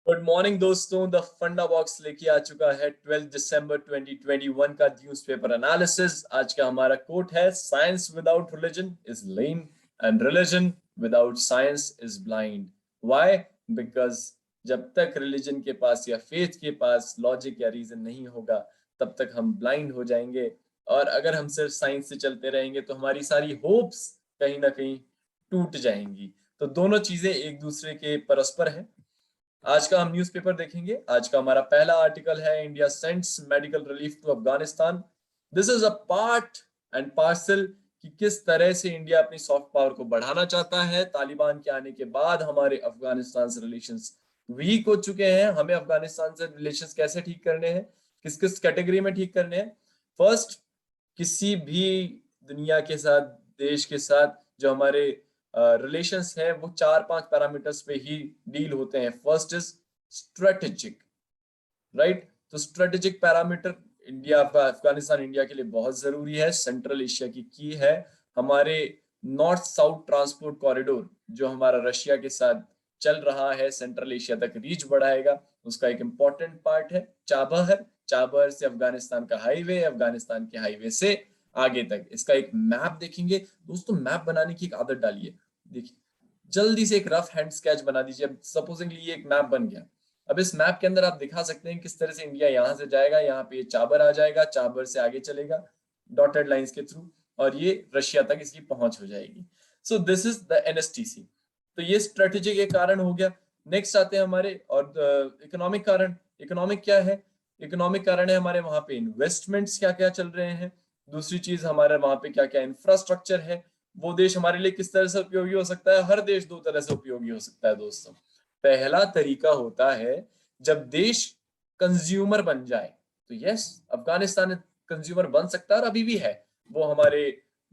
Good morning दोस्तों। The फंडा box लेके आ चुका है 12 दिसंबर 2021 का न्यूज़पेपर एनालिसिस। आज का हमारा कोट है, science without religion is lame and religion without science is blind. Why? Because जब तक रिलीजन के पास या फेथ के पास लॉजिक या रीजन नहीं होगा तब तक हम ब्लाइंड हो जाएंगे। और अगर हम सिर्फ साइंस से चलते रहेंगे तो हमारी सारी होप्स कहीं ना कहीं टूट जाएंगी। तो दोनों चीजें एक दूसरे के परस्पर हैं। आज का हम न्यूज़पेपर देखेंगे। आज का हमारा पहला आर्टिकल है, India sends medical relief to Afghanistan. This is a part and parcel कि किस तरह से इंडिया अपनी सॉफ्ट पावर को बढ़ाना चाहता है। तालिबान के आने के बाद हमारे अफगानिस्तान से रिलेशंस वीक हो चुके हैं। हमें अफगानिस्तान से रिलेशंस कैसे ठीक करने हैं, किस किस कैटेगरी में ठीक करने हैं। फर्स्ट, किसी भी दुनिया के साथ, देश के साथ जो हमारे रिलेशंस है वो 4-5 पैरामीटर्स पे ही डील होते हैं। First is strategic, right. तो strategic parameter India Afghanistan India के लिए बहुत जरूरी है। सेंट्रल एशिया की है। हमारे नॉर्थ साउथ ट्रांसपोर्ट कॉरिडोर जो हमारा रशिया के साथ चल रहा है, सेंट्रल एशिया तक रीच बढ़ाएगा, उसका एक इंपॉर्टेंट पार्ट है चाबहार। चाबहार से अफगानिस्तान का हाईवे, अफगानिस्तान के हाईवे से आगे तक। इसका एक मैप देखेंगे दोस्तों। मैप बनाने की एक आदत डालिए। देखिए, जल्दी से एक रफ हैंड स्केच बना दीजिए। सपोजिंगली ये एक मैप बन गया। अब इस मैप के अंदर आप दिखा सकते हैं किस तरह से इंडिया यहाँ से जाएगा, यहाँ पे चाबर आ जाएगा, चाबर से आगे चलेगा डॉटेड लाइंस के थ्रू, और ये रशिया तक इसकी पहुंच हो जाएगी। So this is the NSTC. तो ये स्ट्रेटेजिक एक कारण हो गया। नेक्स्ट आते हैं हमारे और इकोनॉमिक कारण। इकोनॉमिक क्या है? इकोनॉमिक कारण है हमारे वहां पे इन्वेस्टमेंट्स क्या क्या चल रहे हैं। दूसरी चीज, हमारे वहां पे क्या क्या इंफ्रास्ट्रक्चर है। वो देश हमारे लिए किस तरह से उपयोगी हो सकता है? हर देश दो तरह से उपयोगी हो सकता है दोस्तों। पहला तरीका होता है जब देश कंज्यूमर बन जाए। तो यस, अफगानिस्तान कंज्यूमर बन सकता है और अभी भी है। वो हमारे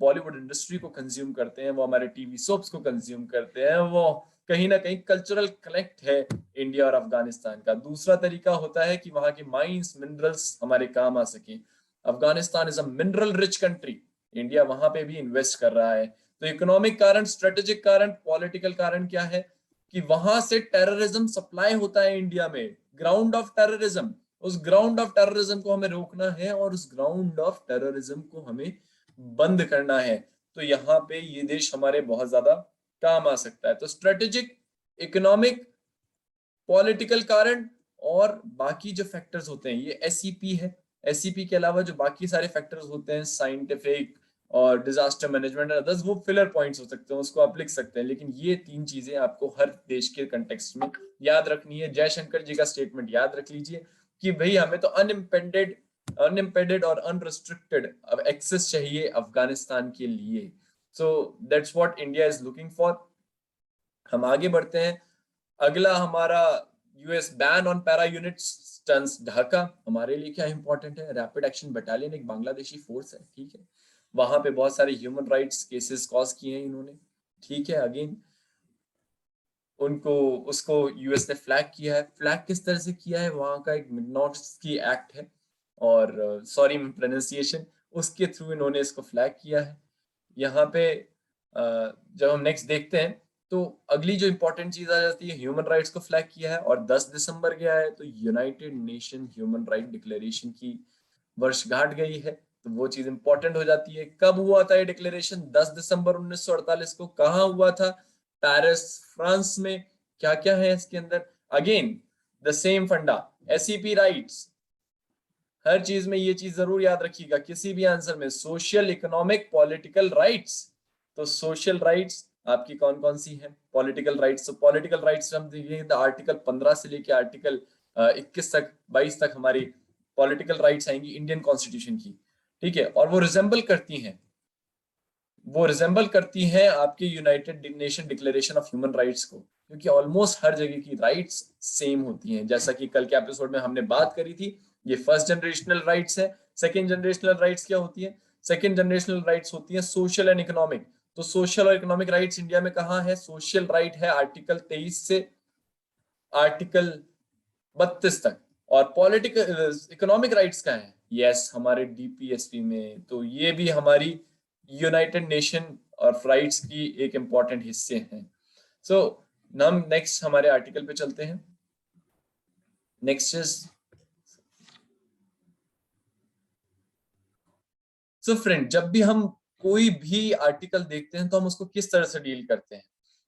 बॉलीवुड इंडस्ट्री को कंज्यूम करते हैं, वो हमारे टीवी सोप्स को कंज्यूम करते हैं। वो कहीं ना कहीं कल्चरल कनेक्ट है इंडिया और अफगानिस्तान का। दूसरा तरीका होता है कि वहां के माइंस मिनरल्स हमारे काम आ सके। Afghanistan is a mineral rich country. India वहां पे भी इन्वेस्ट कर रहा है। तो इकोनॉमिक कारण, स्ट्रेटेजिक कारण, पॉलिटिकल कारण क्या है कि वहां से टेररिज्म सप्लाई होता है इंडिया में। ग्राउंड ऑफ टेररिज्म, उस ग्राउंड ऑफ टेररिज्म को हमें रोकना है और उस ग्राउंड ऑफ टेररिज्म को हमें बंद करना है। तो यहाँ पे ये देश हमारे बहुत ज्यादा काम आ सकता है। तो स्ट्रेटेजिक, इकोनॉमिक, पॉलिटिकल कारण और बाकी जो फैक्टर्स होते हैं, ये एसईपी है। एसईपी के अलावा जो बाकी सारे फैक्टर्स होते हैं, साइंटिफिक और डिजास्टर मैनेजमेंट और अदर्स, वो फिलर पॉइंट्स हो सकते हैं, उसको आप लिख सकते हैं। लेकिन ये तीन चीजें आपको हर देश के कंटेक्स्ट में याद रखनी है। जयशंकर जी का स्टेटमेंट याद रख लीजिए कि भाई हमें तो अनइम्पेडेड और अनरिस्ट्रिक्टेड एक्सेस चाहिए अफगानिस्तान के लिए। So that's what India is looking for. हम आगे बढ़ते हैं। अगला हमारा US ban on para units stuns Dhaka. हमारे लिए क्या इंपॉर्टेंट है? रैपिड एक्शन बटालियन एक बांग्लादेशी फोर्स है, ठीक है। वहां पे बहुत सारे ह्यूमन राइट्स केसेस कॉज किए हैं इन्होंने, ठीक है। अगेन उनको, उसको यूएस ने फ्लैग किया है। फ्लैग किस तरह से किया है? वहां का एक मिग्नोत्स्की एक्ट है, और सॉरी प्रोनाउंसिएशन, उसके थ्रू इन्होंने इसको फ्लैग किया है। यहाँ पे जब हम नेक्स्ट देखते हैं तो अगली जो इंपॉर्टेंट चीज आ जाती है, ह्यूमन राइट्स को फ्लैग किया है। और 10 दिसंबर गया है तो United nation human right declaration की वर्षगांठ गई है। तो वो चीज इंपॉर्टेंट हो जाती है। कब हुआ था ये डिक्लेरेशन? 10 दिसंबर 1948 को। कहाँ हुआ था? पेरिस, फ्रांस में। क्या क्या है इसके अंदर? अगेन द सेम फंडा, एसईपी राइट्स। हर चीज में ये चीज जरूर याद रखिएगा, किसी भी आंसर में सोशल, इकोनॉमिक, पॉलिटिकल राइट्स। तो सोशल राइट्स आपकी कौन कौन सी है? पॉलिटिकल राइट्स, तो पॉलिटिकल राइट्स हम देखेंगे तो आर्टिकल 15 से लेके आर्टिकल 21 तक, 22 तक हमारी पॉलिटिकल राइट्स आएंगी इंडियन कॉन्स्टिट्यूशन की, ठीक है। और वो रिजेंबल करती हैं आपके United nation declaration of human rights को, क्योंकि ऑलमोस्ट हर जगह की राइट्स सेम होती हैं। जैसा कि कल के एपिसोड में हमने बात करी थी, ये फर्स्ट जनरेशनल राइट्स है। सेकेंड जनरेशनल राइट्स क्या होती है? सेकेंड जनरेशनल राइट्स होती है सोशल एंड इकोनॉमिक। तो सोशल और इकोनॉमिक राइट्स इंडिया में कहाँ है? सोशल राइट है आर्टिकल 23 से आर्टिकल 32 तक। और पॉलिटिकल इकोनॉमिक राइट्स का है, यस, हमारे डीपीएसपी में। तो ये भी हमारी यूनाइटेड नेशन और राइट्स की एक इंपॉर्टेंट हिस्से हैं। सो हम नेक्स्ट हमारे आर्टिकल पे चलते हैं। नेक्स्ट इज सो फ्रेंड, जब भी हम कोई भी आर्टिकल देखते हैं तो हम उसको किस तरह से डील करते हैं।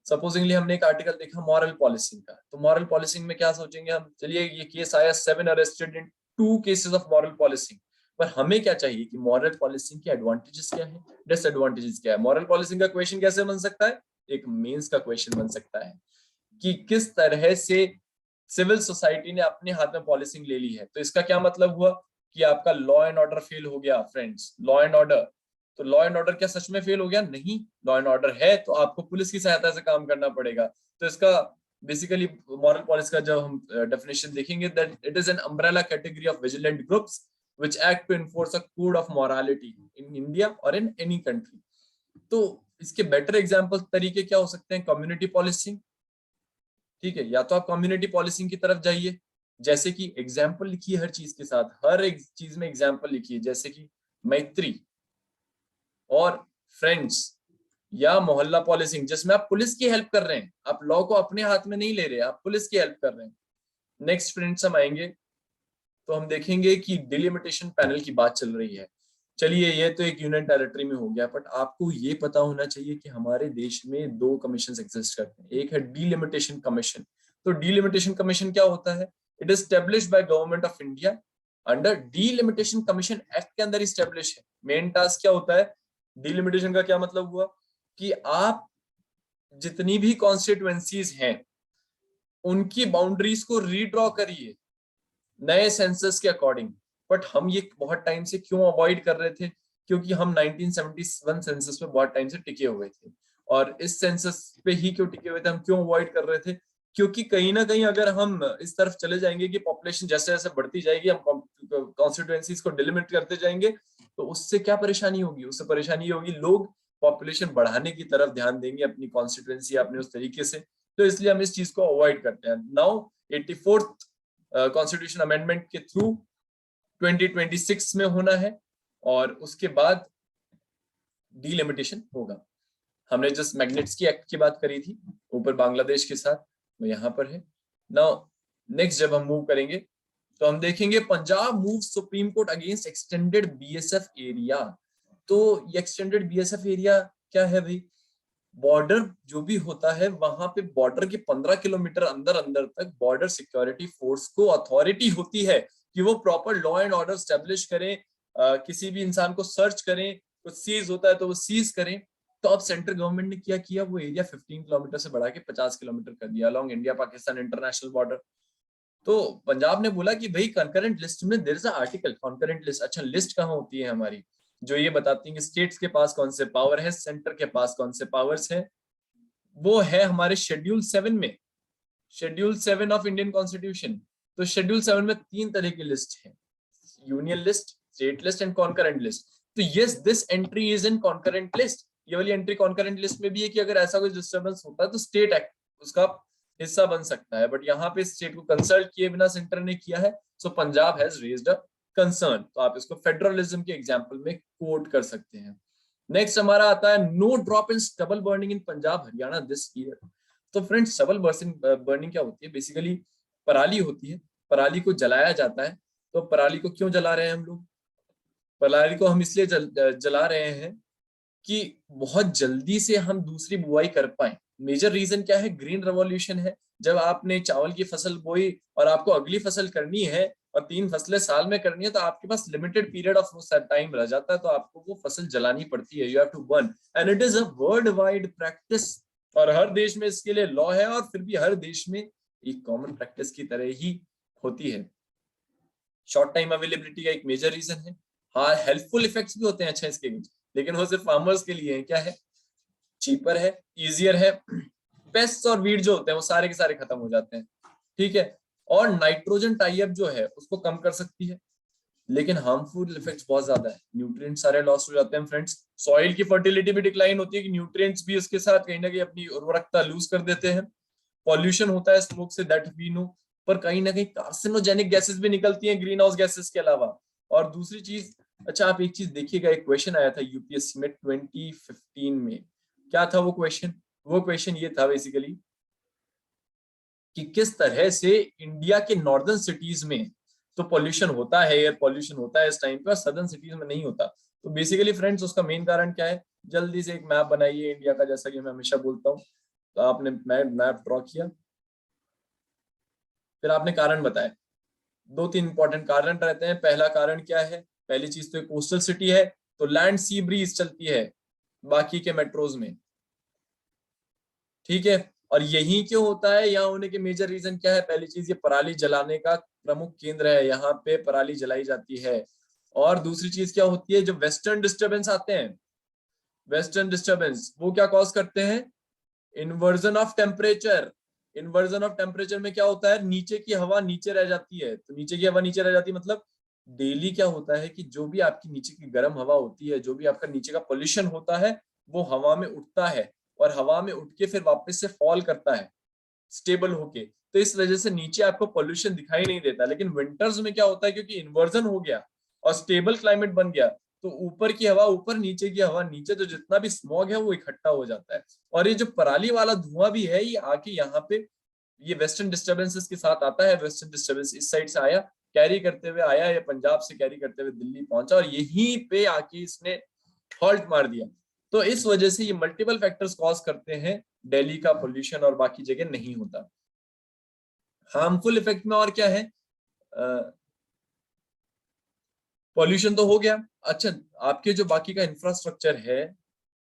सपोजिंगली हमने एक आर्टिकल देखा मॉरल पॉलिसिंग का, तो मॉरल पॉलिसिंग में क्या सोचेंगे हम, चलिए ये केस आया 7 arrested in 2 cases of moral policing, पर हमें क्या चाहिए कि मॉरल पॉलिसिंग के एडवांटेजेस क्या है, डिसएडवांटेजेस क्या है। मॉरल पॉलिसिंग का क्वेश्चन कैसे बन सकता है, एक मेंस का क्वेश्चन बन सकता है कि किस तरह से सिविल सोसाइटी ने अपने हाथ में पॉलिसिंग ले ली है। तो इसका क्या मतलब हुआ कि आपका लॉ एंड ऑर्डर फेल हो गया फ्रेंड्स, लॉ एंड ऑर्डर। तो लॉ एंड ऑर्डर क्या सच में फेल हो गया? नहीं, लॉ एंड ऑर्डर है तो आपको पुलिस की सहायता से काम करना पड़ेगा। तो इसका बेसिकली मॉरल पॉलिसी का जब हम डेफिनेशन देखेंगे, that it is an umbrella category of vigilante groups which act to enforce a code of morality in India और इन एनी कंट्री। तो इसके बेटर एग्जांपल तरीके क्या हो सकते हैं, कम्युनिटी पॉलिसिंग, ठीक है, या तो आप कम्युनिटी पॉलिसिंग की तरफ जाइए, जैसे कि एग्जाम्पल लिखिए हर चीज के साथ, हर एक चीज में एग्जाम्पल लिखिए, जैसे कि मैत्री और फ्रेंड्स, या मोहल्ला पॉलिसिंग जिसमें आप पुलिस की हेल्प कर रहे हैं, आप लॉ को अपने हाथ में नहीं ले रहे, आप पुलिस की हेल्प कर रहे हैं। नेक्स्ट फ्रेंड्स हम आएंगे तो हम देखेंगे कि डिलिमिटेशन पैनल की बात चल रही है। चलिए ये तो एक यूनियन टेरिटरी में हो गया, बट आपको ये पता होना चाहिए कि हमारे देश में 2 कमीशन एग्जिस्ट करते हैं। एक है डिलिमिटेशन कमीशन। तो डिलिमिटेशन कमीशन क्या होता है, it is established by government of India under delimitation commission act के अंदर स्टेब्लिश है। मेन टास्क क्या होता है, डिलिमिटेशन का क्या मतलब हुआ कि आप जितनी भी कॉन्स्टिट्युएंसीज हैं उनकी बाउंड्रीज को रीड्रॉ करिए नए सेंसस के अकॉर्डिंग। बट हम ये बहुत टाइम से क्यों अवॉइड कर रहे थे, क्योंकि हम 1971 सेंसस पे बहुत टाइम से टिके हुए थे। और इस सेंसस पे ही क्यों टिके हुए थे, हम क्यों अवॉइड कर रहे थे, क्योंकि कहीं ना कहीं अगर हम इस तरफ चले जाएंगे कि पॉपुलेशन जैसे जैसे बढ़ती जाएगी, हम कॉन्स्टिट्यूएंसीज को डिलिमिट करते जाएंगे, तो उससे क्या परेशानी होगी, उससे परेशानी होगी लोग पॉपुलेशन बढ़ाने की तरफ ध्यान देंगे अपनी कॉन्स्टिट्यूएंसी अपने उस तरीके से। तो इसलिए हम इस चीज को अवॉइड करते हैं। नाउ 84th कॉन्स्टिट्यूशन अमेंडमेंट के थ्रू 2026 में होना है और उसके बाद डिलिमिटेशन होगा। हमने जस्ट मैग्नेट्स्की एक्ट की बात करी थी ऊपर बांग्लादेश के साथ, वो यहाँ पर है। नाउ नेक्स्ट जब हम मूव करेंगे तो हम देखेंगे Punjab move supreme court against extended BSF area. तो ये एक्सटेंडेड बीएसएफ एरिया क्या है भाई, बॉर्डर जो भी होता है वहां पे बॉर्डर के 15 किलोमीटर अंदर अंदर तक बॉर्डर सिक्योरिटी फोर्स को अथॉरिटी होती है कि वो proper law and order establish करें, किसी भी इंसान को सर्च करें, कुछ सीज होता है तो वो सीज करें। तो अब सेंट्रल गवर्नमेंट ने क्या किया, वो एरिया 15 किलोमीटर से बढ़ा के 50 किलोमीटर कर दिया along India Pakistan international border. तो पंजाब ने बोला कि भाई कंकरेंट लिस्ट में there is a article concurrent list. अच्छा, लिस्ट कहाँ होती है हमारी, जो ये बताती है कि स्टेट्स के पास कौन से पावर है, सेंटर के पास कौन से पावर्स है, वो है हमारे शेड्यूल 7 में, शेड्यूल 7 ऑफ इंडियन कॉन्स्टिट्यूशन। तो शेड्यूल 7 में 3 तरह की लिस्ट है, union list, state list and concurrent list. तो yes, this entry is in concurrent list. ये वाली एंट्री कॉन्करेंट लिस्ट में भी है कि अगर ऐसा कोई डिस्टर्बेंस होता है तो स्टेट एक्ट उसका हिस्सा बन सकता है, बट यहाँ पे स्टेट को कंसल्ट किए बिना सेंटर ने किया है। So Punjab has raised a concern. तो आप इसको फेडरलिज्म के एग्जांपल में कोट कर सकते हैं। नेक्स्ट हमारा आता है no drop in stubble burning in Punjab Haryana this year. तो फ्रेंड्स स्टबल बर्निंग क्या होती है, बेसिकली पराली होती है, पराली को जलाया जाता है। तो पराली को क्यों जला रहे हैं हम लोग, पराली को हम इसलिए जला रहे हैं कि बहुत जल्दी से हम दूसरी बुआई कर पाए। मेजर रीजन क्या है, ग्रीन रेवोल्यूशन है। जब आपने चावल की फसल बोई और आपको अगली फसल करनी है और 3 फसलें साल में करनी है, तो आपके पास लिमिटेड पीरियड ऑफ टाइम रह जाता है, तो आपको वो फसल जलानी पड़ती है, you have to burn, and it is a world wide practice. और हर देश में इसके लिए लॉ है, और फिर भी हर देश में एक कॉमन प्रैक्टिस की तरह ही होती है। शॉर्ट टाइम अवेलेबिलिटी का एक मेजर रीजन है। हाँ, हेल्पफुल इफेक्ट्स भी होते हैं अच्छा इसके, लेकिन वो सिर्फ फार्मर्स के लिए है। क्या है, चीपर है, इजियर है, पेस्ट और वीड जो होते हैं वो सारे के सारे खत्म हो जाते हैं, ठीक है। और नाइट्रोजन टाइप जो है उसको कम कर सकती है, लेकिन हार्मफुल इफेक्ट्स बहुत ज्यादा है, न्यूट्रिएंट्स सारे लॉस हो जाते हैं फ्रेंड्स। सॉइल की फर्टिलिटी भी डिक्लाइन होती है कि न्यूट्रिएंट्स भी उसके साथ कहीं ना कहीं अपनी उर्वरकता लूज कर देते हैं। पॉल्यूशन होता है स्मोक से, दैट वी नो, पर कहीं ना कहीं कार्सिनोजेनिक गैसेस भी निकलती हैं ग्रीन हाउस गैसेस के अलावा। और दूसरी चीज, अच्छा आप एक चीज देखिएगा, एक क्वेश्चन आया था यूपीएससी में 2015 में, क्या था वो क्वेश्चन, वो क्वेश्चन ये था बेसिकली कि किस तरह से इंडिया के नॉर्दर्न सिटीज में तो पॉल्यूशन होता है, एयर पॉल्यूशन होता है इस टाइम पे, और सदर्न सिटीज में नहीं होता। तो बेसिकली फ्रेंड्स उसका मेन कारण क्या है, जल्दी से एक मैप बनाइए इंडिया का, जैसा कि मैं हमेशा बोलता हूँ। तो आपने मैप ड्रॉ किया, फिर आपने कारण बताया। दो तीन इंपॉर्टेंट कारण रहते हैं। पहला कारण क्या है, पहली चीज तो एक कोस्टल सिटी है, तो लैंड सी ब्रीज चलती है बाकी के मेट्रोज में, ठीक है। और यही क्यों होता है, यहाँ होने के मेजर रीजन क्या है, पहली चीज ये पराली जलाने का प्रमुख केंद्र है, यहाँ पे पराली जलाई जाती है। और दूसरी चीज क्या होती है, जो वेस्टर्न डिस्टर्बेंस आते हैं, वेस्टर्न डिस्टर्बेंस वो क्या कॉज करते हैं, inversion of temperature. Inversion of temperature में क्या होता है, नीचे की हवा नीचे रह जाती है। तो नीचे की हवा नीचे रह जाती है मतलब डेली क्या होता है कि जो भी आपकी नीचे की गर्म हवा होती है, जो भी आपका नीचे का पोल्यूशन होता है, वो हवा में उठता है, और हवा में उठ के फिर वापस से फॉल करता है स्टेबल होके। तो इस वजह से नीचे आपको पोल्यूशन दिखाई नहीं देता। लेकिन विंटर्स में क्या होता है, क्योंकि इन्वर्जन हो गया और स्टेबल क्लाइमेट बन गया, तो ऊपर की हवा ऊपर, नीचे की हवा नीचे, तो जितना भी स्मॉग है वो इकट्ठा हो जाता है। और ये जो पराली वाला धुआं भी है, ये आके यहाँ पे ये वेस्टर्न डिस्टर्बेंसेस के साथ आता है। वेस्टर्न डिस्टर्बेंस इस साइड से आया, कैरी करते हुए आया, या पंजाब से कैरी करते हुए दिल्ली पहुंचा, और यहीं पे आके इसने हॉल्ट मार दिया। तो इस वजह से ये मल्टीपल फैक्टर्स कॉज करते हैं, दिल्ली का पोल्यूशन और बाकी जगह नहीं होता। हार्मफुल इफेक्ट में और क्या है, पॉल्यूशन तो हो गया। अच्छा, आपके जो बाकी का इंफ्रास्ट्रक्चर है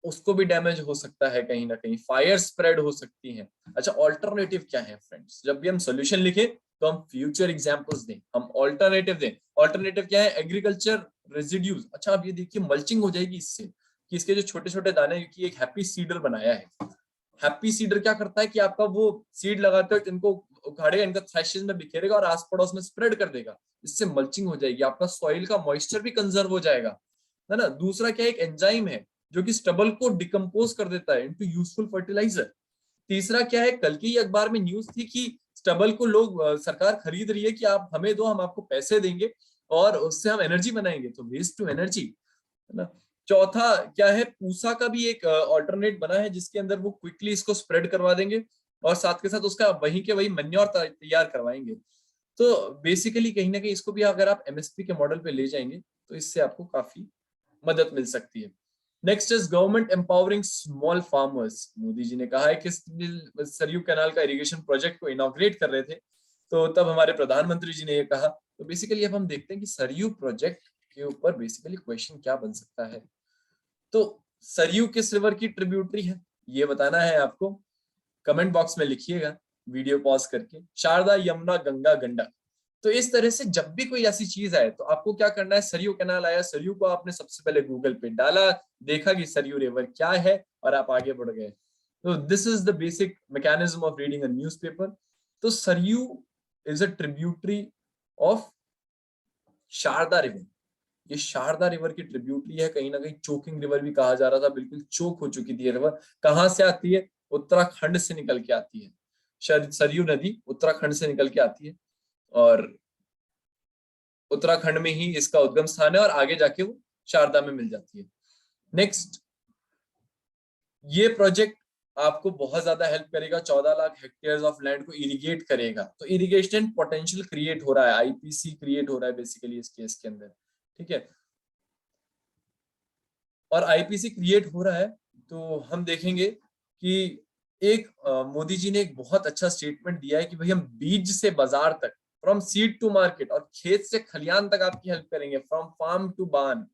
उसको भी डैमेज हो सकता है, कहीं ना कहीं फायर स्प्रेड हो सकती है। अच्छा, ऑल्टरनेटिव क्या है फ्रेंड्स, जब भी हम सोल्यूशन लिखें तो हम फ्यूचर एग्जांपल्स दें, हम ऑल्टरनेटिव दें। ऑल्टरनेटिव क्या है, एग्रीकल्चर रेजिड्यूज। अच्छा, अब ये देखिए मल्चिंग हो जाएगी इससे, कि इसके जो छोटे छोटे दाने, क्योंकि एक हैप्पी सीडर बनाया है। हैप्पी सीडर क्या करता है कि आपका वो सीड लगाते हो इनको उखाड़ेगा, इनका थ्रेशेस में बिखेरेगा और आस पड़ोस में स्प्रेड कर देगा। इससे मल्चिंग हो जाएगी, आपका सॉइल का मॉइस्चर भी कंजर्व हो जाएगा, है ना। दूसरा क्या, एक एंजाइम है जो कि स्टबल को डिकम्पोज कर देता है इनटू यूजफुल फर्टिलाइजर। तीसरा क्या है, कल की अखबार में न्यूज थी कि स्टबल को लोग सरकार खरीद रही है कि आप हमें दो, हम आपको पैसे देंगे और उससे हम एनर्जी बनाएंगे। तो वेस्ट टू एनर्जी, है ना। चौथा क्या है, पूसा का भी एक ऑल्टरनेट बना है जिसके अंदर वो क्विकली इसको स्प्रेड करवा देंगे और साथ के साथ उसका वहीं के वही मन्योर तैयार करवाएंगे। तो बेसिकली कहीं ना कहीं इसको भी अगर आप एमएसपी के मॉडल पे ले जाएंगे तो इससे आपको काफी मदद मिल सकती है। Next is government empowering small farmers. Modi ji ने कहा है कि सरयू कैनाल का इरिगेशन प्रोजेक्ट को इनॉग्रेट कर रहे थे, तो तब हमारे प्रधानमंत्री जी ने ये कहा। तो बेसिकली अब हम देखते हैं कि सरयू प्रोजेक्ट के ऊपर बेसिकली क्वेश्चन क्या बन सकता है। तो सरयू किस रिवर की ट्रिब्यूटरी है, ये बताना है आपको। कमेंट बॉक्स में लिखिएगा वीडियो पॉज करके, शारदा, यमुना, गंगा, गंडक। तो इस तरह से जब भी कोई ऐसी चीज आए तो आपको क्या करना है, सरयू कैनाल आया, सरयू को आपने सबसे पहले गूगल पे डाला, देखा कि सरयू रिवर क्या है, और आप आगे बढ़ गए। तो this is the basic mechanism of reading a newspaper. तो Saryu is a tributary of Sharda river. ये शारदा रिवर की ट्रिब्यूटरी है, कहीं ना कहीं चोकिंग रिवर भी कहा जा रहा था, बिल्कुल चोक हो चुकी थी ये रिवर। कहां से आती है, उत्तराखंड से निकल के आती है। सरयू नदी उत्तराखंड से निकल के आती है, और उत्तराखंड में ही इसका उद्गम स्थान है, और आगे जाके वो शारदा में मिल जाती है। नेक्स्ट, ये प्रोजेक्ट आपको बहुत ज्यादा हेल्प करेगा, 14 लाख हेक्टेयर ऑफ लैंड को इरिगेट करेगा। तो इरिगेशन पोटेंशियल क्रिएट हो रहा है, आईपीसी क्रिएट हो रहा है बेसिकली इस केस के अंदर, ठीक है। और आईपीसी क्रिएट हो रहा है तो हम देखेंगे कि एक मोदी जी ने एक बहुत अच्छा स्टेटमेंट दिया है कि भाई हम बीज से बाजार तक, फ्रॉम सीड टू मार्केट, और खेत से खलियान तक आपकी हेल्प करेंगे, फ्रॉम फार्म टू बार्न।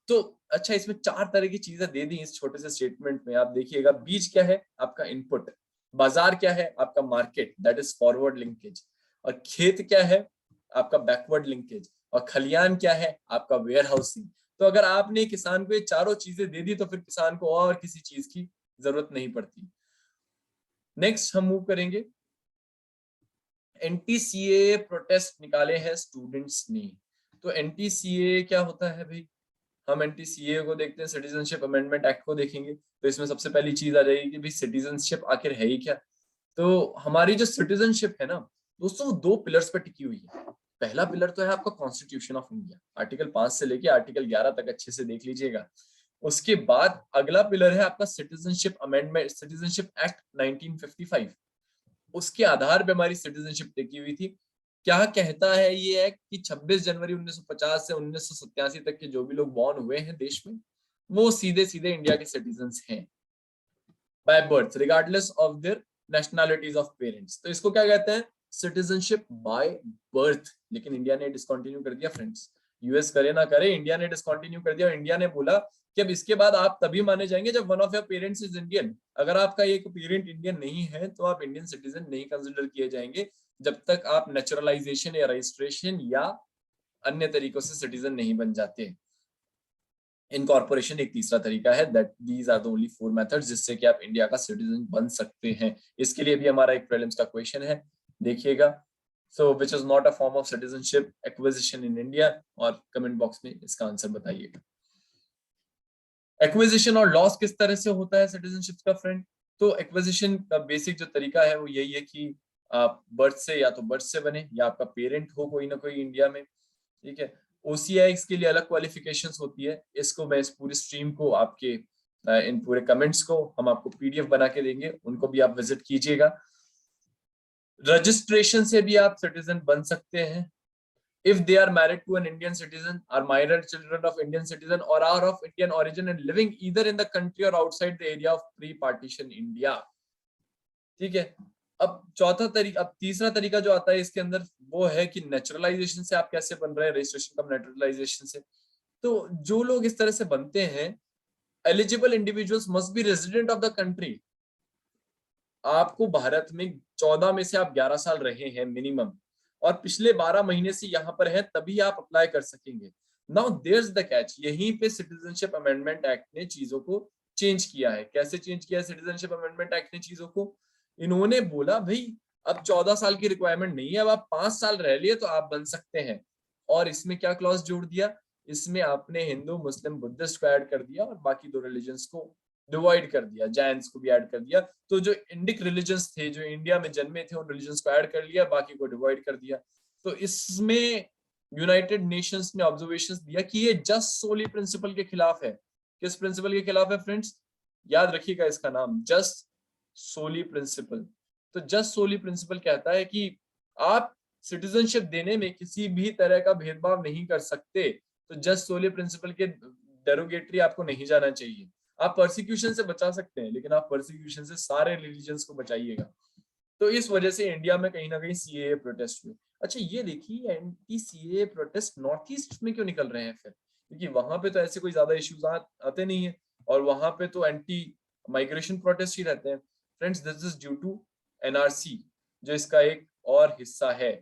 तो अच्छा, इसमें 4 तरह की चीजें दे दी इस छोटे से स्टेटमेंट में। आप देखिएगा, बीज क्या है, आपका इनपुट। बाजार क्या है, आपका market, that is forward linkage. और खेत क्या है, आपका बैकवर्ड लिंकेज। और खलियान क्या है, आपका वेयर हाउसिंग। तो अगर आपने किसान को ये चारों चीजें दे दी तो फिर किसान को और किसी चीज की जरूरत नहीं पड़ती। नेक्स्ट हम मूव करेंगे, एनटीसीए प्रोटेस्ट निकाले हैं स्टूडेंट्स ने। तो एनटीसीए क्या होता है भाई, हम एनटीसीए को देखते हैं, सिटीजनशिप अमेंडमेंट एक्ट को देखेंगे। तो इसमें सबसे पहली चीज आ जाएगी कि भाई सिटीजनशिप आखिर है ही क्या। तो हमारी जो सिटीजनशिप है ना दोस्तों, वो 2 पिलर्स पे टिकी हुई है। पहला पिलर तो है आपका कॉन्स्टिट्यूशन ऑफ इंडिया, आर्टिकल 5 से लेके आर्टिकल 11 तक अच्छे से देख लीजिएगा। उसके बाद अगला पिलर है आपका सिटीजनशिप अमेंडमेंट, सिटीजनशिप एक्ट 1955। उसके आधार पे हमारी सिटीजनशिप टिकी हुई थी। क्या कहता है ये एक्ट कि 26 जनवरी 1950 से 1987 तक के जो भी लोग बॉर्न हुए हैं देश में, वो सीधे सीधे इंडिया के सिटीजन्स हैं by birth, regardless of their nationalities of parents. तो इसको क्या कहते हैं? Citizenship by birth. लेकिन इंडिया ने डिसकंटिन्यू कर दिया फ्रेंड्स। यूएस करे ना करे, इंडिया ने डिसकंटिन्यू कर दिया। इंडिया ने बोला कि अब इसके बाद आप तभी माने जाएंगे जब one of your parents is Indian. अगर आपका एक पेरेंट इंडियन नहीं है तो आप इंडियन सिटीजन नहीं कंसिडर किए जाएंगे जब तक आप नेचुरलाइजेशन या रजिस्ट्रेशन या अन्य तरीकों से सिटीजन नहीं बन जाते। इनकॉर्पोरेशन एक तीसरा तरीका है, that these are the only 4 methods जिससे कि आप इंडिया का सिटीजन बन सकते हैं। इसके लिए भी हमारा एक प्रीलिम्स का क्वेश्चन है, देखिएगा। So which is not a form of citizenship acquisition in India, और कमेंट बॉक्स में इसका आंसर बताइएगा। एक्विजिशन और लॉस किस तरह से होता है सिटीजनशिप का फ्रेंड? तो एक्विजिशन का बेसिक जो तरीका है वो यही है कि आप बर्थ से, या तो बर्थ से बने या आपका पेरेंट हो कोई ना कोई इंडिया में, ठीक है। OCIX के लिए अलग क्वालिफिकेशंस होती है। इसको मैं इस पूरी स्ट्रीम को आपके इन पूरे कमेंट्स को हम आपको PDF बना के देंगे, उनको भी आप विजिट कीजिएगा। रजिस्ट्रेशन से भी आप सिटीजन बन सकते हैं if they are married to an Indian citizen, are minor children of Indian citizen, or are of Indian origin and living either in the country or outside the area of pre-partition India। ठीक है। अब तीसरा तरीका जो आता है इसके अंदर वो है कि नेचुरलाइजेशन से आप कैसे बन रहे हैं, रजिस्ट्रेशन कम नेचुरलाइजेशन से। तो जो लोग इस तरह से बनते हैं, eligible individuals must be resident of the country. आपको भारत में 14 में से आप 11 साल रहे हैं मिनिमम, और पिछले 12 महीने से यहाँ पर है, तभी आप अप्लाई कर सकेंगे। नाउ देयर्स द कैच, यहीं पे सिटीजनशिप अमेंडमेंट एक्ट ने चीजों को चेंज किया है। कैसे चेंज किया है सिटीजनशिप अमेंडमेंट एक्ट ने चीजों को? इन्होंने बोला भाई अब 14 साल की रिक्वायरमेंट नहीं है, अब आप 5 साल रह लिए तो आप बन सकते हैं। और इसमें क्या क्लॉज जोड़ दिया? इसमें आपने हिंदू, मुस्लिम, बुद्धिस्ट को ऐड कर दिया और बाकी 2 रिलीजन्स को डिवाइड कर दिया, जैन्स को भी ऐड कर दिया। तो जो इंडिक रिलीजन्स थे, जो इंडिया में जन्मे थे, उन रिलीजन्स को ऐड कर लिया, बाकी को डिवाइड कर दिया। तो इसमें यूनाइटेड नेशंस ने ऑब्जर्वेशंस दिया कि ये जस्ट सोली प्रिंसिपल के खिलाफ है। किस प्रिंसिपल के खिलाफ है फ्रेंड्स? याद रखिएगा इसका नाम, जस्ट सोली प्रिंसिपल। तो जस्ट सोली प्रिंसिपल कहता है कि आप सिटीजनशिप देने में किसी भी तरह का भेदभाव नहीं कर सकते। तो जस्ट सोली प्रिंसिपल के डेरोगेटरी आपको नहीं जाना चाहिए। आप परसिक्यूशन से बचा सकते हैं, लेकिन आप परसिक्यूशन से सारे रिलीजन्स को बचाइएगा। तो इस वजह से इंडिया में कहीं ना कहीं CAA प्रोटेस्ट हुए। अच्छा ये देखिए, anti CAA protest north east में क्यों निकल रहे हैं फिर? क्योंकि वहां पे तो ऐसे कोई ज्यादा इश्यूज आते नहीं है, और वहां पे तो एंटी माइग्रेशन प्रोटेस्ट ही रहते हैं। Friends, this is due to NRC, जो इसका एक और हिस्सा है।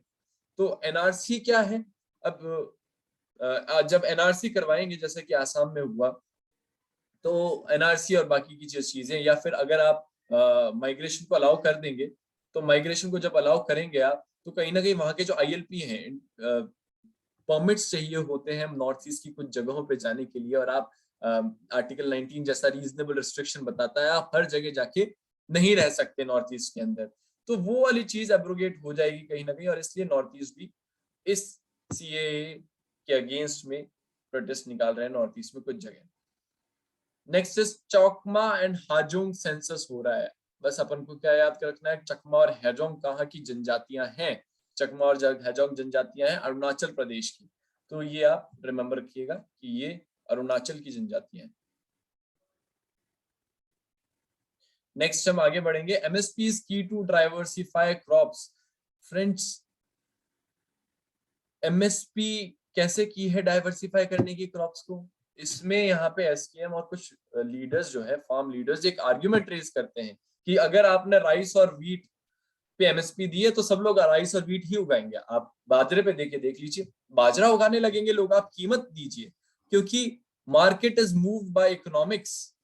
तो NRC क्या है? अब जब NRC करवाएंगे, जैसे कि आसाम में हुआ, तो NRC और बाकी की चीजें, या फिर अगर आप माइग्रेशन को अलाउ कर देंगे, तो माइग्रेशन को जब अलाउ करेंगे आप, तो कहीं ना कहीं वहां के जो ILP हैं, परमिट्स चाहिए होते हैं नॉर्थ ईस्ट की कुछ जगहों पे जाने के लिए, और आप आर्टिकल 19 जैसा रीजनेबल रिस्ट्रिक्शन बताता है, आप हर जगह जाके नहीं रह सकते नॉर्थ ईस्ट के अंदर। तो वो वाली चीज एब्रोगेट हो जाएगी कहीं ना कहीं, और इसलिए नॉर्थ ईस्ट भी इस CAA के अगेंस्ट में प्रोटेस्ट निकाल रहे हैं नॉर्थ ईस्ट में कुछ जगह। Next is Chakma and Hajong census हो रहा है। बस अपन को क्या याद रखना है? चकमा और हाजोंग कहाँ की जनजातियां हैं? चकमा और हाजोंग जनजातियां हैं अरुणाचल प्रदेश की। तो ये आप रिमेंबर रखिएगा कि ये अरुणाचल की जनजातियां हैं। नेक्स्ट हम आगे बढ़ेंगे। MSP is key to diversify crops। Friends, MSP कैसे की है डाइवर्सिफाई करने की क्रॉप्स को? इसमें यहाँ पे SKM और कुछ लीडर्स जो है, फार्म लीडर्स, एक आर्ग्यूमेंट रेज करते हैं कि अगर आपने राइस और व्हीट पे MSP दी है तो सब लोग राइस और व्हीट ही उगाएंगे। आप बाजरे पे देख लीजिए, बाजरा उगाने लगेंगे लोग, आप कीमत दीजिए, क्योंकि market is move by economics.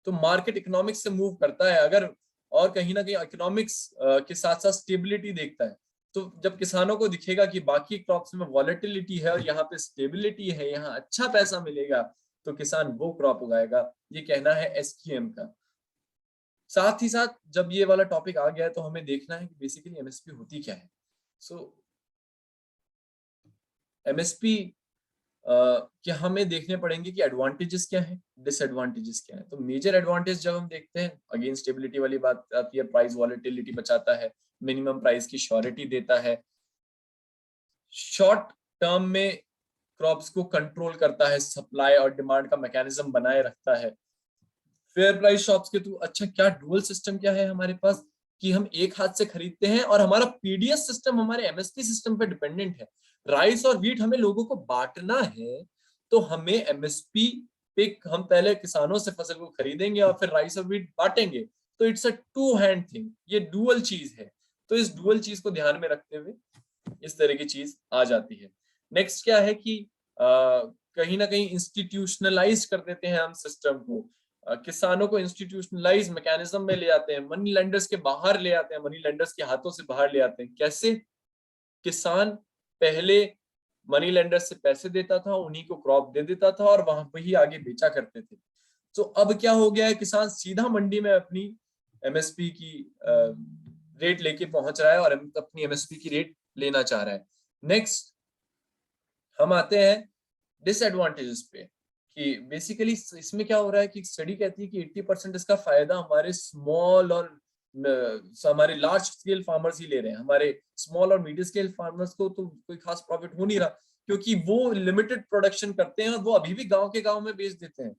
तो मार्केट इकोनॉमिक्स से मूव करता है अगर, और कहीं ना कहीं इकोनॉमिक्स के साथ साथ स्टेबिलिटी देखता है। तो जब किसानों को दिखेगा कि बाकी क्रॉप्स में वॉलेटिलिटी है और यहाँ पे स्टेबिलिटी है, यहाँ अच्छा पैसा मिलेगा, तो किसान वो क्रॉप उगाएगा। ये कहना है SKM का। साथ ही साथ जब ये वाला टॉपिक आ गया है तो हमें देखना है कि बेसिकली MSP होती क्या है। सो MSP कि हमें देखने पड़ेंगे कि एडवांटेजेस क्या है, डिसएडवांटेजेस क्या है। तो मेजर एडवांटेज जब हम देखते हैं, अगेन स्टेबिलिटी वाली बात आती है, प्राइस वॉलेटिलिटी बचाता है, मिनिमम प्राइस की श्योरिटी देता है, शॉर्ट टर्म में क्रॉप्स को कंट्रोल करता है, सप्लाई और डिमांड का मैकेनिज्म बनाए रखता है, फेयर प्राइस शॉप्स के थ्रू। अच्छा, क्या डुअल सिस्टम क्या है हमारे पास, कि हम एक हाथ से खरीदते हैं और हमारा पीडीएस सिस्टम हमारे एमएसपी सिस्टम पे डिपेंडेंट है। राइस और व्हीट हमें लोगों को बांटना है, तो हमें एमएसपी पे हम पहले किसानों से फसल को खरीदेंगे और फिर राइस और व्हीट बांटेंगे। तो it's a two hand thing, ये डुअल चीज है। तो इस डुअल चीज को ध्यान में रखते हुए इस तरह की चीज आ जाती है। नेक्स्ट क्या है कि कहीं ना कहीं इंस्टीट्यूशनलाइज कर देते हैं हम सिस्टम को, किसानों को इंस्टीट्यूशनलाइज मैकेनिज्म में ले आते हैं, मनी लेंडर्स के बाहर ले आते हैं, मनी लेंडर्स के हाथों से बाहर ले आते हैं। कैसे? किसान पहले मनी लेंडर से पैसे देता था, उन्हीं को क्रॉप दे देता था और वहां पर ही आगे बेचा करते थे। तो अब क्या हो गया है, किसान सीधा मंडी में अपनी एमएसपी की रेट लेके पहुंच रहा है और अपनी एमएसपी की रेट लेना चाह रहा है। नेक्स्ट हम आते हैं डिसएडवांटेजेस पे, कि बेसिकली इसमें क्या हो रहा है कि स्टडी कहती है कि 80% इसका फायदा हमारे स्मॉल और हमारे लार्ज स्केल फार्मर्स ही ले रहे हैं। हमारे स्मॉल और मीडियम स्केल फार्मर्स को तो कोई खास प्रॉफिट हो नहीं रहा, क्योंकि वो लिमिटेड प्रोडक्शन करते हैं और वो अभी भी गांव के गांव में बेच देते हैं।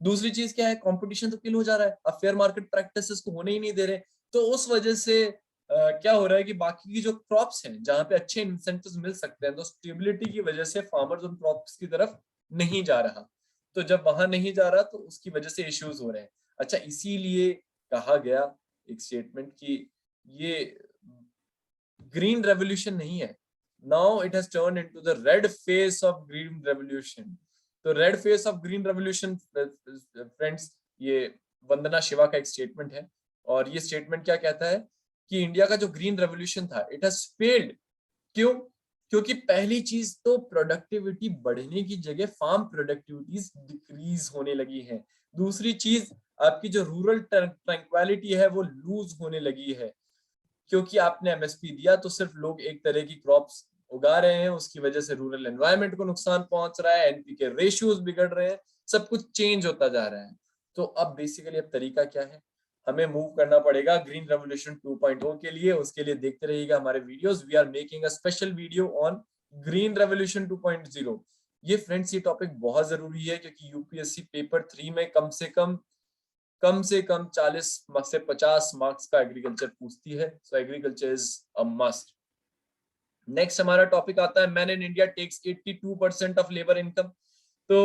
दूसरी चीज क्या है, कंपटीशन तो किल हो जा रहा है, अब फेयर मार्केट प्रैक्टिसेस को होने ही नहीं दे रहे। तो उस वजह से क्या हो रहा है कि बाकी की जो क्रॉप्स हैं जहां पे अच्छे इंसेंटिव्स मिल सकते हैं, तो स्टेबिलिटी की वजह से फार्मर्स उन क्रॉप्स की तरफ नहीं जा रहा। तो जब वहां नहीं जा रहा तो उसकी वजह से इश्यूज हो रहे हैं। अच्छा, इसीलिए कहा गया एक स्टेटमेंट कि ये ग्रीन रेवोल्यूशन नहीं है, now it has turn into the red face of green revolution. तो red face of green revolution friends, ये वंदना शिवा का एक स्टेटमेंट है। और ये स्टेटमेंट क्या कहता है कि इंडिया का जो ग्रीन रेवोल्यूशन था, इट हैज फेल्ड। क्यों? क्योंकि पहली चीज तो प्रोडक्टिविटी बढ़ने की जगह फार्म प्रोडक्टिविटीज डिक्रीज होने लगी है। दूसरी चीज, आपकी जो रूरल ट्रैंक्विलिटी है वो लूज होने लगी है, क्योंकि आपने एमएसपी दिया तो सिर्फ लोग एक तरह की क्रॉप्स उगा रहे हैं, उसकी वजह से रूरल एनवायरनमेंट को नुकसान पहुंच रहा है, एनपीके रेशियोज बिगड़ रहे हैं, सब कुछ चेंज होता जा रहा है। तो अब बेसिकली अब तरीका क्या है, हमें मूव करना पड़ेगा ग्रीन रेवोल्यूशन 2.0 के लिए। उसके लिए देखते रहिएगा हमारे videos. We are making a special video on green revolution 2.0। ये फ्रेंड्स, ये टॉपिक बहुत जरूरी है, क्योंकि यूपीएससी पेपर 3 में कम से कम 40 से 50 मार्क्स का एग्रीकल्चर पूछती है। So agriculture is a must. Next हमारा टॉपिक आता है, man in India takes 82% of labour income. तो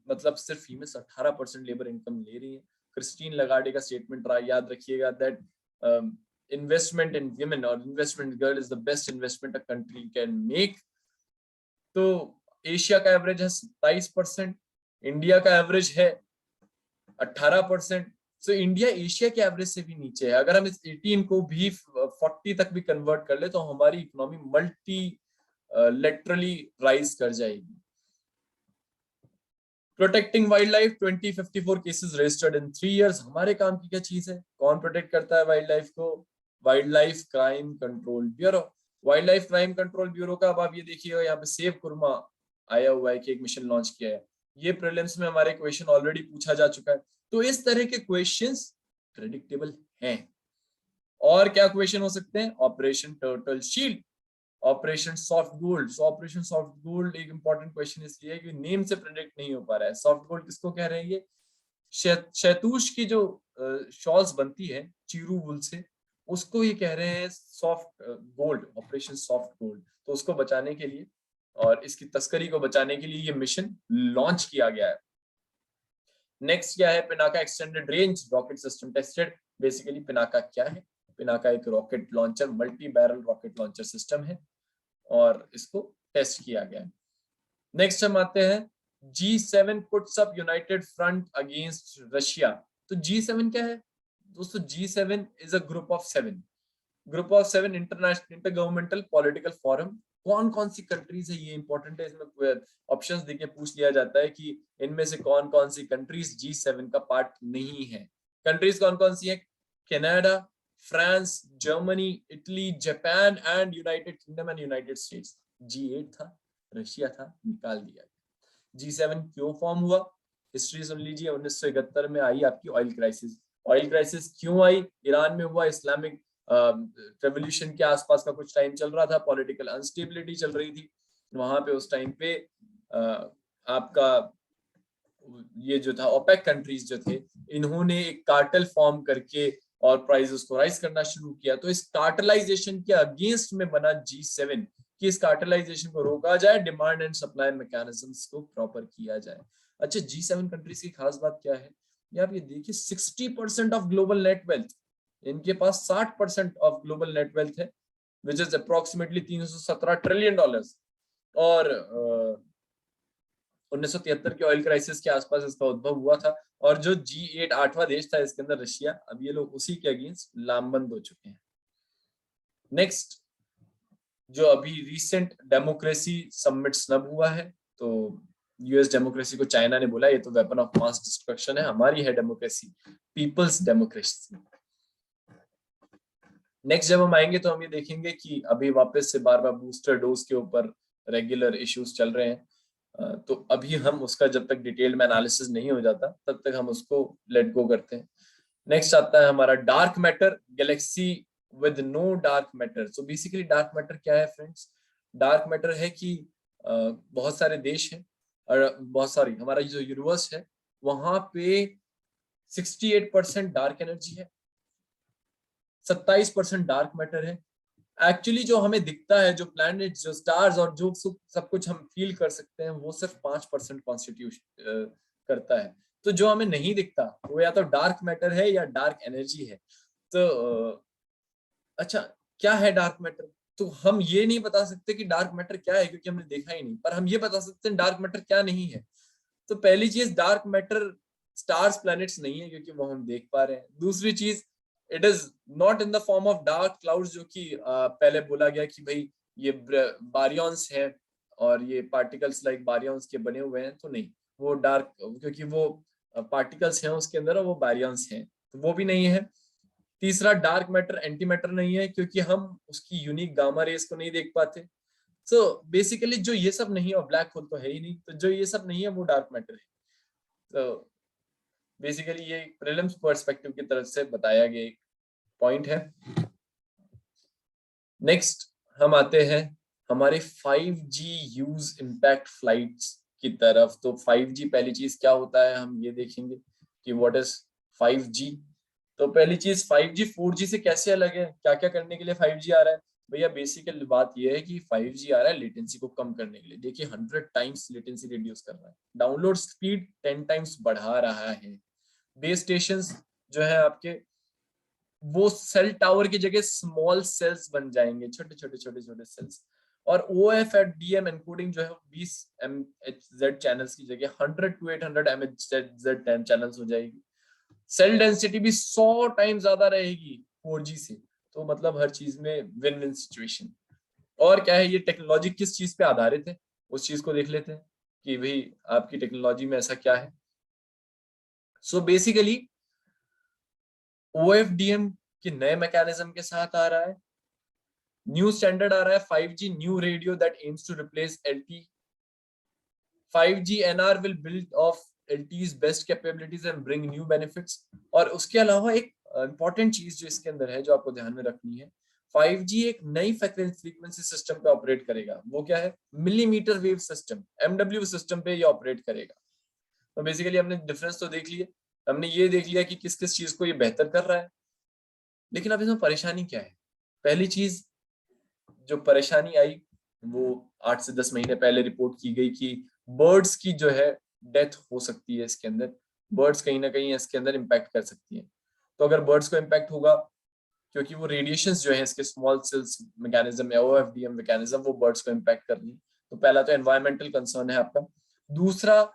मतलब सिर्फ फीमेल्स 18% लेबर इनकम ले रही है। क्रिस्टीन लगार्डे का स्टेटमेंट रहा, याद रखिएगा, दैट इन्वेस्टमेंट इन विमेन और investment in girl is the best investment a country can make. तो एशिया का एवरेज है 27%, इंडिया का एवरेज है 18%। सो इंडिया एशिया के एवरेज से भी नीचे है। अगर हम इस 18 को भी 40 तक भी कन्वर्ट कर ले तो हमारी इकोनॉमी मल्टी लेटरली राइज कर जाएगी। Protecting wild life, 2054 cases registered in 3 years. हमारे काम की क्या चीज है, कौन प्रोटेक्ट करता है वाइल्ड लाइफ को? Wild life crime control bureau. Wild life crime control bureau का अब आप ये देखिएगा, यहाँ पे सेव कुरमा आया हुआ है कि एक मिशन लॉन्च किया है। ये प्रीलिम्स में हमारे क्वेश्चन ऑलरेडी पूछा जा चुका है। तो इस तरह के क्वेश्चंस प्रेडिक्टेबल हैं। और क्या क्वेश्चन हो सकते हैं? Operation turtle shield, operation soft gold. सो ऑपरेशन सॉफ्ट गोल्ड एक इंपॉर्टेंट क्वेश्चन इसलिए है कि नेम से प्रेडिक्ट नहीं हो पा रहा है। सॉफ्ट गोल्ड किसको कह रहे हैं? ये शहतूश की जो शॉल्स बनती है चीरू वुल से, उसको ये कह रहे हैं soft gold, operation soft gold. तो उसको बचाने के लिए और इसकी तस्करी को बचाने के लिए ये मिशन लॉन्च किया गया है। नेक्स्ट क्या है? Pinaka extended range rocket system tested. Basically Pinaka क्या है? पिनाका एक rocket launcher, multi barrel rocket launcher system है और इसको टेस्ट किया गया है। नेक्स्ट हम आते हैं, G7 puts up United front against Russia. तो G7 क्या है दोस्तों? G7 is a group of 7, international intergovernmental political forum. कौन कौन सी कंट्रीज है, ये इंपॉर्टेंट है। इसमें ऑप्शंस देके पूछ लिया जाता है कि इनमें से कौन कौन सी कंट्रीज G7 का पार्ट नहीं है। कंट्रीज कौन कौन सी है? Canada, France, Germany, Italy, Japan and United kingdom and United states. G8 था, रशिया था, निकाल दिया। G7 क्यों फॉर्म हुआ, हिस्ट्री सुन लीजिए। 1971 में आई आपकी ऑयल क्राइसिस। ऑयल क्राइसिस क्यों आई, ईरान में हुआ, इस्लामिक रेवोल्यूशन के आसपास का कुछ टाइम चल रहा था, पॉलिटिकल अनस्टेबिलिटी चल रही थी वहां पे। उस टाइम पे आपका ये जो था ओपेक कंट्रीज जो थे, इन्होंने एक कार्टेल फॉर्म करके और प्राइसेस को राइज करना शुरू किया। तो इस कार्टेलाइजेशन के अगेंस्ट में बना G7 कि इस कार्टेलाइजेशन को रोका जाए, डिमांड एंड सप्लाई मैकेनिज्म्स को प्रॉपर किया जाए। अच्छा, G7 कंट्रीज की खास बात क्या है, ये आप ये देखिए 60% ऑफ ग्लोबल नेट वेल्थ, इनके पास 60% ऑफ ग्लोबल नेट वेल्थ है, विच इज अप्रोक्सीमेटली $317 ट्रिलियन। और 1973 के ऑयल क्राइसिस के आसपास इसका उद्भव हुआ था। और जो G8 8वां देश था इसके अंदर रशिया, अब ये लोग उसी के अगेंस्ट लामबंद हो चुके हैं। नेक्स्ट, जो अभी रिसेंट डेमोक्रेसी समिट स्नब हुआ है, तो यूएस डेमोक्रेसी को चाइना ने बोला ये तो वेपन ऑफ मास डिस्ट्रक्शन है, हमारी है डेमोक्रेसी, पीपल्स डेमोक्रेसी। नेक्स्ट जब हम आएंगे तो हम ये देखेंगे कि अभी वापस से बार बार बूस्टर डोज के ऊपर रेगुलर इश्यूज चल रहे हैं। तो अभी हम उसका जब तक डिटेल में एनालिसिस नहीं हो जाता तब तक हम उसको लेट गो करते हैं। नेक्स्ट आता है हमारा dark matter, galaxy with no dark matter. So basically dark matter क्या है फ्रेंड्स, डार्क मैटर है कि बहुत सारे देश हैं और बहुत सारी हमारा जो यूनिवर्स है वहां पे 68% डार्क एनर्जी है, 27% डार्क मैटर है। एक्चुअली जो हमें दिखता है, जो प्लैनेट, जो स्टार्स और जो सब कुछ हम फील कर सकते हैं, वो सिर्फ 5% कॉन्स्टिट्यूशन करता है। तो जो हमें नहीं दिखता वो या तो डार्क मैटर है या डार्क एनर्जी है। तो अच्छा, क्या है डार्क मैटर, तो हम ये नहीं बता सकते कि डार्क मैटर क्या है क्योंकि हमने देखा ही नहीं, पर हम ये बता सकते हैं डार्क मैटर क्या नहीं है। तो पहली चीज, डार्क मैटर स्टार्स प्लैनेट्स नहीं है क्योंकि वो हम देख पा रहे हैं। दूसरी चीज, it is not in the form of dark clouds, जो कि पहले बोला गया कि भाई ये बारियंस हैं और ये पार्टिकल्स लाइक बारियंस के बने हुए हैं, तो नहीं, वो डार्क क्योंकि वो पार्टिकल्स हैं उसके अंदर और वो बारियंस हैं, तो वो भी नहीं है। तीसरा, डार्क मैटर एंटी मैटर नहीं है क्योंकि हम उसकी यूनिक गामा रेस को नहीं देख पाते। सो बेसिकली जो ये सब नहीं है, और ब्लैक होल तो है ही नहीं, तो जो ये सब नहीं है वो डार्क मैटर है। तो बेसिकली ये प्रीलिम्स पर्सपेक्टिव की तरफ से बताया गया एक पॉइंट है। नेक्स्ट हम आते हैं हमारे 5G यूज इम्पैक्ट फ्लाइट्स की तरफ। तो 5G पहली चीज क्या होता है हम ये देखेंगे कि व्हाट इज 5G। तो पहली चीज, 5G 4G से कैसे अलग है, क्या क्या करने के लिए 5G आ रहा है। भैया बेसिकल बात यह है कि 5G आ रहा है लेटेंसी को कम करने के लिए। देखिए 100 टाइम्स लेटेंसी रिड्यूस कर रहा है, डाउनलोड स्पीड 10 टाइम्स बढ़ा रहा है। बेस स्टेशंस जो है आपके, वो सेल टावर की जगह स्मॉल सेल्स बन जाएंगे, छोटे छोटे छोटे छोटे सेल्स। और OFDM एनकोडिंग जो है 20 MHz चैनल्स की जगह 100 to 800 MHz चैनल्स हो जाएगी। सेल डेंसिटी भी 100 टाइम ज्यादा रहेगी 4G से। तो मतलब हर चीज में विन विन सिचुएशन। और क्या है, ये टेक्नोलॉजी किस चीज पे आधारित है उस चीज को देख लेते हैं कि भाई आपकी टेक्नोलॉजी में ऐसा क्या है। सो बेसिकली OFDM के नए मैकेनिज्म के साथ आ रहा है, न्यू स्टैंडर्ड आ रहा है 5G new radio that aims to replace LTE। 5G NR will build off LTE's best capabilities and bring new benefits। और उसके अलावा एक इंपॉर्टेंट चीज जो इसके अंदर है, जो आपको ध्यान में रखनी है, 5G एक नई फ्रीक्वेंसी सिस्टम पे ऑपरेट करेगा। वो क्या है, millimetre wave system, MW system पे ये ऑपरेट करेगा। तो बेसिकली हमने डिफरेंस तो देख लिया, हमने ये देख लिया कि किस किस चीज को ये बेहतर कर रहा है। लेकिन अब इसमें परेशानी क्या है, पहली चीज जो परेशानी आई वो 8 से 10 महीने पहले रिपोर्ट की गई कि बर्ड्स की जो है डेथ हो सकती है इसके अंदर, बर्ड्स कहीं ना कहीं इसके अंदर इम्पैक्ट कर सकती है। तो अगर बर्ड्स को इम्पैक्ट होगा क्योंकि वो रेडिएशंस जो है इसके स्मॉल सेल्स मैकेनिज्म या OFDM मैकेनिज्म वो बर्ड्स को इम्पैक्ट कर रही है। तो पहला तो एनवायरमेंटल कंसर्न है आपका। दूसरा,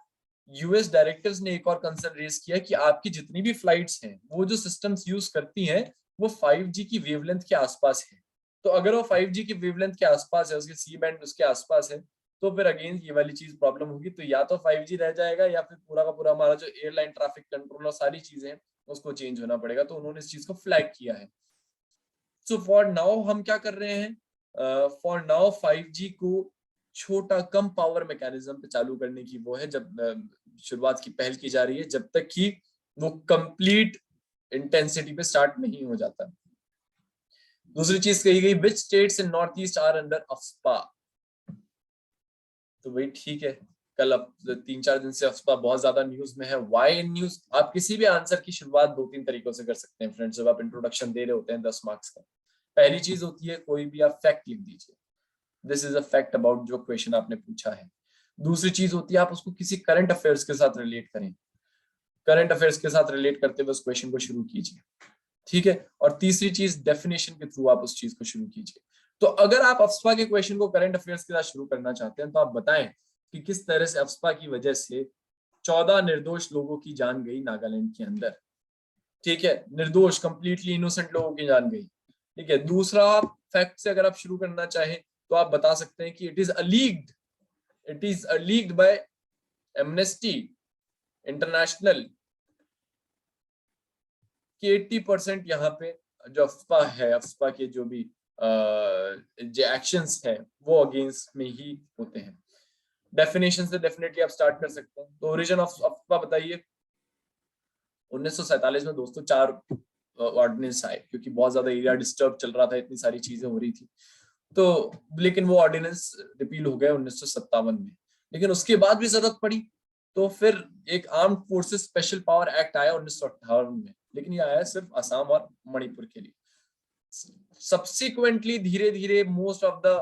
US डायरेक्टर्स ने एक और कंसर्न रेज किया कि आपकी जितनी भी फ्लाइट्स हैं वो जो सिस्टम्स यूज करती हैं वो 5G की वेवलेंथ के आसपास है। तो अगर वो 5G की वेवलेंथ के आसपास है, उसके सी बैंड उसके आसपास है, तो फिर अगेन ये वाली चीज प्रॉब्लम होगी। तो या तो 5G रह जाएगा या फिर पूरा का पूरा हमारा जो एयरलाइन ट्रैफिक कंट्रोल और सारी चीजें हैं उसको चेंज होना पड़ेगा। तो उन्होंने इस चीज को फ्लैग किया है। सो फॉर नाउ हम क्या कर रहे हैं, फॉर नाउ 5G को छोटा कम पावर मैकेनिज्म पे चालू करने की वो है, जब शुरुआत की पहल की जा रही है, जब तक कि वो कंप्लीट इंटेंसिटी पे स्टार्ट नहीं हो जाता। दूसरी चीज कही गई, which states in North East are under AFSPA. तो वही ठीक है, कल अब 3-4 दिन से अफ्स्पा बहुत ज्यादा न्यूज में है। Why in news? आप किसी भी आंसर की शुरुआत 2-3 तरीकों से कर सकते हैं फ्रेंड्स, जब आप इंट्रोडक्शन दे रहे होते हैं 10 मार्क्स का। पहली चीज होती है कोई भी आप फैक्ट लिख दीजिए, this is a fact about जो क्वेश्चन आपने पूछा है। दूसरी चीज होती है आप उसको किसी करंट अफेयर्स के साथ रिलेट करें, करंट अफेयर्स के साथ रिलेट करते हुए उस क्वेश्चन को शुरू कीजिए, ठीक है। और तीसरी चीज, डेफिनेशन के थ्रू आप उस चीज को शुरू कीजिए। तो अगर आप अफ्स्पा के क्वेश्चन को करंट अफेयर्स के साथ शुरू करना चाहते हैं तो आप बताएं कि किस तरह से अफ्स्पा की वजह से 14 निर्दोष लोगों की जान गई नागालैंड के अंदर, ठीक है, निर्दोष कंप्लीटली इनोसेंट लोगों की जान गई, ठीक है। दूसरा, आप फैक्ट से अगर आप शुरू करना चाहें तो आप बता सकते हैं कि it is alleged by Amnesty International कि 80% यहाँ पे जो अफ्स्पा है, अफ्स्पा के जो भी जो एक्शंस है वो अगेंस्ट में ही होते हैं। डेफिनेशन से डेफिनेटली आप स्टार्ट कर सकते हैं। तो ओरिजिन ऑफ अफ्स्पा बताइए। 1947 में दोस्तों 4 ऑर्डिनेंस आए, क्योंकि बहुत ज्यादा एरिया डिस्टर्ब चल रहा था, इतनी सारी चीजें हो रही थी, तो लेकिन वो ऑर्डिनेंस रिपील हो गए 1957 में। लेकिन उसके बाद भी जरूरत पड़ी तो फिर एक armed forces special power act आया 1958 में, लेकिन ये आया सिर्फ असम और मणिपुर के लिए। सब्सिक्वेंटली धीरे धीरे most of the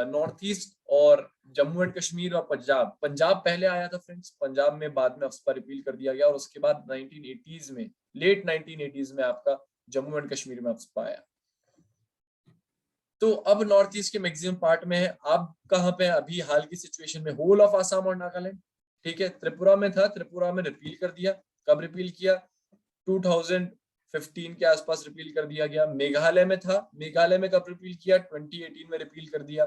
north east और जम्मू एंड कश्मीर और पंजाब पहले आया था फ्रेंड्स, पंजाब में बाद में अफ्स्पा रिपील कर दिया गया, और उसके बाद 1980s में, लेट 1980s में आपका जम्मू एंड कश्मीर में अफ्स्पा आया। तो अब नॉर्थ ईस्ट के मैक्सिमम पार्ट में है। अब कहां पे? अभी हाल की सिचुएशन में होल ऑफ आसाम और नागालैंड, ठीक है। त्रिपुरा में था, त्रिपुरा में रिपील कर दिया। कब रिपील किया? 2015 के आसपास रिपील कर दिया गया। मेघालय में था, मेघालय में कब रिपील किया? 2018 में रिपील कर दिया।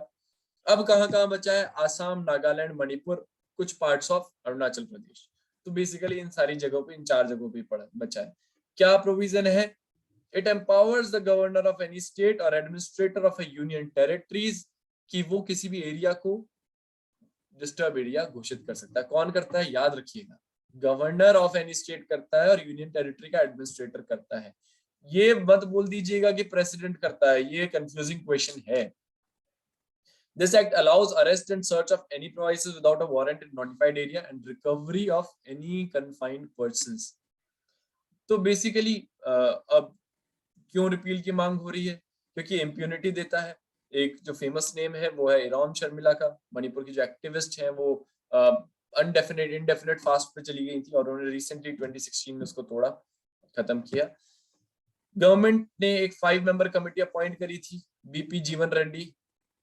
अब कहां कहां बचा है? आसाम, नागालैंड, मणिपुर, कुछ पार्ट्स ऑफ अरुणाचल प्रदेश। तो बेसिकली इन सारी जगहों पे, इन 4 जगहों पे पड़ा बचा है। क्या प्रोविजन है? It empowers the governor of any state or administrator of a union territories कि वो किसी भी एरिया को डिस्टर्ब एरिया घोषित कर सकता है। कौन करता है? याद रखिएगा, गवर्नर ऑफ एनी स्टेट करता है और यूनियन टेरिटरी का एडमिनिस्ट्रेटर करता है। ये मत बोल दीजिएगा कि प्रेसिडेंट करता है, ये कंफ्यूजिंग क्वेश्चन है। This act allows arrest and search of any premises without a warrant in notified area and recovery of any confined persons. तो बेसिकली अब क्यों रिपील की मांग हो रही है? क्योंकि इम्प्यूनिटी देता है। एक जो फेमस नेम है वो है इराम शर्मिला का, मणिपुर की जो एक्टिविस्ट हैं, वो अनडेफिनेट इंडेफिनेट फास्ट पे चली गई थी और उन्होंने रिसेंटली 2016 में उसको तोड़ा, खत्म किया। गवर्नमेंट ने एक 5 मेंबर कमेटी अपॉइंट करी थी, बीपी जीवन रेड्डी,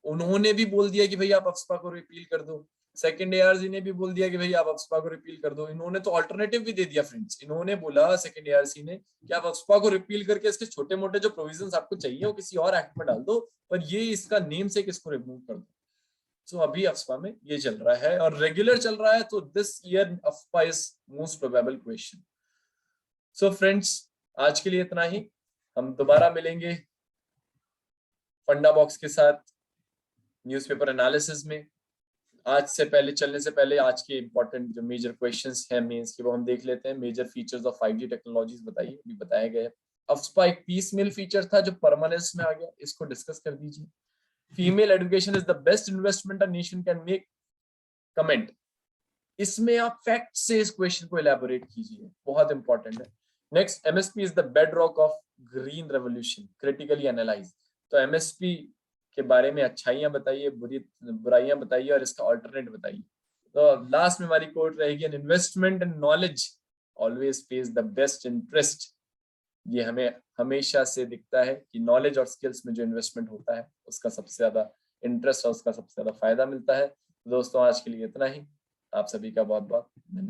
उन्होंने भी बोल दिया कि भाई आप अफ्स्पा को रिपील कर दो। सेकंड एआरसी ने भी बोल दिया कि भाई आप अफ्स्पा को रिपील कर दो। इन्होंने तो अल्टरनेटिव भी दे दिया फ्रेंड्स, इन्होंने बोला सेकंड एआरसी ने कि आप अफ्स्पा को रिपील करके इसके छोटे मोटे जो प्रोविजंस आपको चाहिए वो किसी और एक्ट में डाल दो, पर ये इसका नेम से किसको रिमूव कर दो। सो अभी अफ्स्पा में ये चल रहा है और रेगुलर चल रहा है, तो this year AFSPA is most probable question. So friends, आज के लिए इतना ही। हम दोबारा मिलेंगे फंडा बॉक्स के साथ न्यूज़पेपर एनालिसिस में। आज से पहले, चलने से पहले, आज के इंपॉर्टेंट जो मेजर क्वेश्चंस हैं मेंस के, वो हम देख लेते हैं। Major features of 5G technologies बताइए, अभी बताए गए। अफ्स्पा एक पीस मिल फीचर था जो परमानेंस में आ गया, इसको डिस्कस कर दीजिए। Female education is the best investment a nation can make, comment. इसमें आप फैक्ट से इस क्वेश्चन को एलैबोरेट कीजिए, बहुत इंपॉर्टेंट है। Next, MSP is the bed rock of green revolution, critically analyse. तो एमएसपी के बारे में अच्छाइयां बताइए, बुराइयां बताइए और इसका ऑल्टरनेट बताइए। तो लास्ट में हमारी कोट रहेगी, an investment in knowledge always page the best interest. ये हमें हमेशा से दिखता है कि नॉलेज और स्किल्स में जो इन्वेस्टमेंट होता है उसका सबसे ज्यादा इंटरेस्ट और उसका सबसे ज्यादा फायदा मिलता है। दोस्तों, आज के लिए इतना ही। आप सभी का बहुत बहुत धन्यवाद।